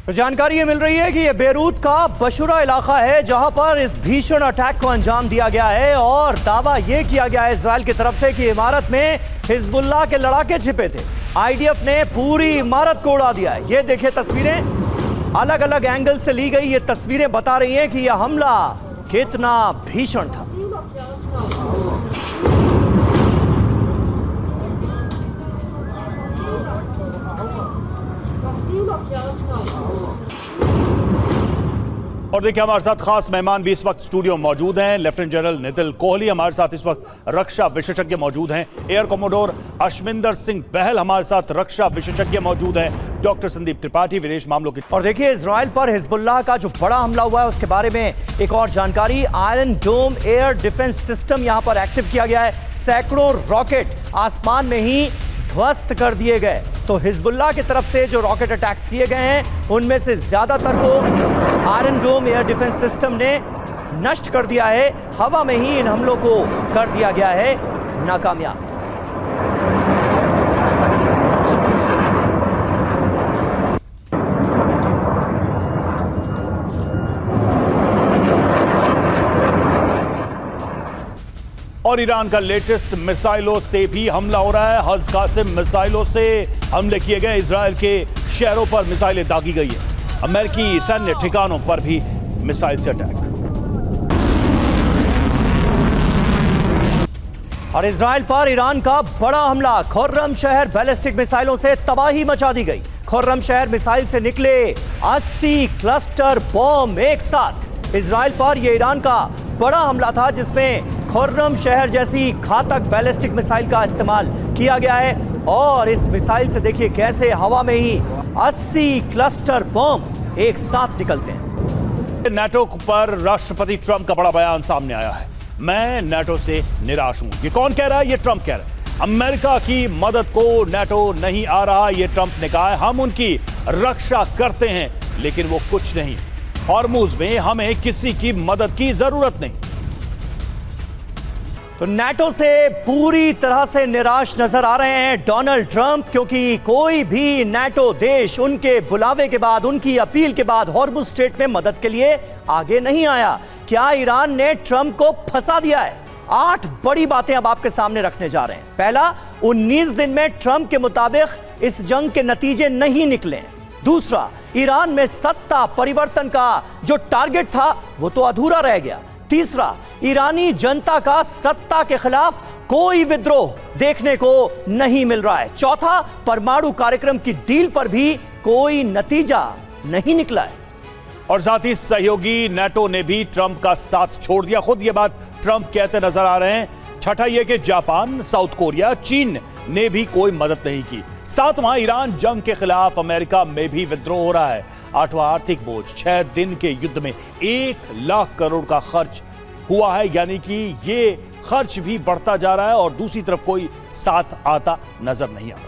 तो जानकारी ये मिल रही है कि ये बेरूत का बशुरा इलाका है जहां पर इस भीषण अटैक को अंजाम दिया गया है और दावा ये किया गया है इजराइल की तरफ से कि इमारत में हिजबुल्लाह के लड़ाके छिपे थे। आईडीएफ ने पूरी इमारत को उड़ा दिया है। ये देखिए तस्वीरें अलग अलग एंगल से ली गई। ये तस्वीरें बता रही हैं कि यह हमला कितना भीषण था। और देखिए हमारे साथ खास मेहमान भी इस वक्त स्टूडियो मौजूद हैं। लेफ्टिनेंट जनरल नितिन कोहली हमारे साथ इस वक्त रक्षा विशेषज्ञ मौजूद हैं। एयर कमोडोर अशविंदर सिंह बहल हमारे साथ रक्षा विशेषज्ञ मौजूद हैं। डॉक्टर संदीप त्रिपाठी विदेश मामलों की। और देखिए इजराइल पर हिजबुल्लाह का जो बड़ा हमला हुआ है उसके बारे में एक और जानकारी। आयरन डोम एयर डिफेंस सिस्टम यहां पर एक्टिव किया गया है। सैकड़ों रॉकेट आसमान में ही ध्वस्त कर दिए गए। तो हिजबुल्लाह की तरफ से जो रॉकेट अटैक्स किए गए हैं उनमें से ज्यादातर को आयरन डोम एयर डिफेंस सिस्टम ने नष्ट कर दिया है। हवा में ही इन हमलों को कर दिया गया है नाकामयाब। और ईरान का लेटेस्ट मिसाइलों से भी हमला हो रहा है। हज कासिम मिसाइलों से हमले किए गए। इजराइल के शहरों पर मिसाइलें दागी गई है। अमेरिकी सैन्य ठिकानों पर भी मिसाइल से अटैक। और इजराइल पर ईरान का बड़ा हमला। खुर्रम शहर बैलिस्टिक मिसाइलों से तबाही मचा दी गई। खुर्रम शहर मिसाइल से निकले 80 क्लस्टर बॉम्ब एक साथ। इजराइल पर यह ईरान का बड़ा हमला था जिसमें खुर्रम शहर जैसी घातक बैलिस्टिक मिसाइल का इस्तेमाल किया गया है। और इस मिसाइल से देखिए कैसे हवा में ही 80 क्लस्टर बॉम्ब एक साथ निकलते हैं। नाटो पर राष्ट्रपति ट्रंप का बड़ा बयान सामने आया है। मैं नाटो से निराश हूं। ये कौन कह रहा है? ये ट्रंप कह रहा है। अमेरिका की मदद को नाटो नहीं आ रहा। ये ट्रंप ने कहा है हम उनकी रक्षा करते हैं लेकिन वो कुछ नहीं। हॉर्मुज में हमें किसी की मदद की जरूरत नहीं। तो नाटो से पूरी तरह से निराश नजर आ रहे हैं डोनाल्ड ट्रंप, क्योंकि कोई भी नाटो देश उनके बुलावे के बाद, उनकी अपील के बाद हॉर्मुज स्ट्रेट में मदद के लिए आगे नहीं आया। क्या ईरान ने ट्रंप को फंसा दिया है? 8 बड़ी बातें अब आपके सामने रखने जा रहे हैं। पहला, 19 दिन में ट्रंप के मुताबिक इस जंग के नतीजे नहीं निकले। दूसरा, ईरान में सत्ता परिवर्तन का जो टारगेट था वो तो अधूरा रह गया। तीसरा, ईरानी जनता का सत्ता के खिलाफ कोई विद्रोह देखने को नहीं मिल रहा है। चौथा, परमाणु कार्यक्रम की डील पर भी कोई नतीजा नहीं निकला है। और साथ ही सहयोगी नाटो ने भी ट्रंप का साथ छोड़ दिया। खुद ये बात ट्रंप कहते नजर आ रहे हैं। छठा यह कि जापान, साउथ कोरिया, चीन ने भी कोई मदद नहीं की। सातवां, ईरान जंग के खिलाफ अमेरिका में भी विद्रोह हो रहा है। आठवां, आर्थिक बोझ। 6 दिन के युद्ध में 1 लाख करोड़ का खर्च हुआ है, यानी कि ये खर्च भी बढ़ता जा रहा है और दूसरी तरफ कोई साथ आता नजर नहीं आता।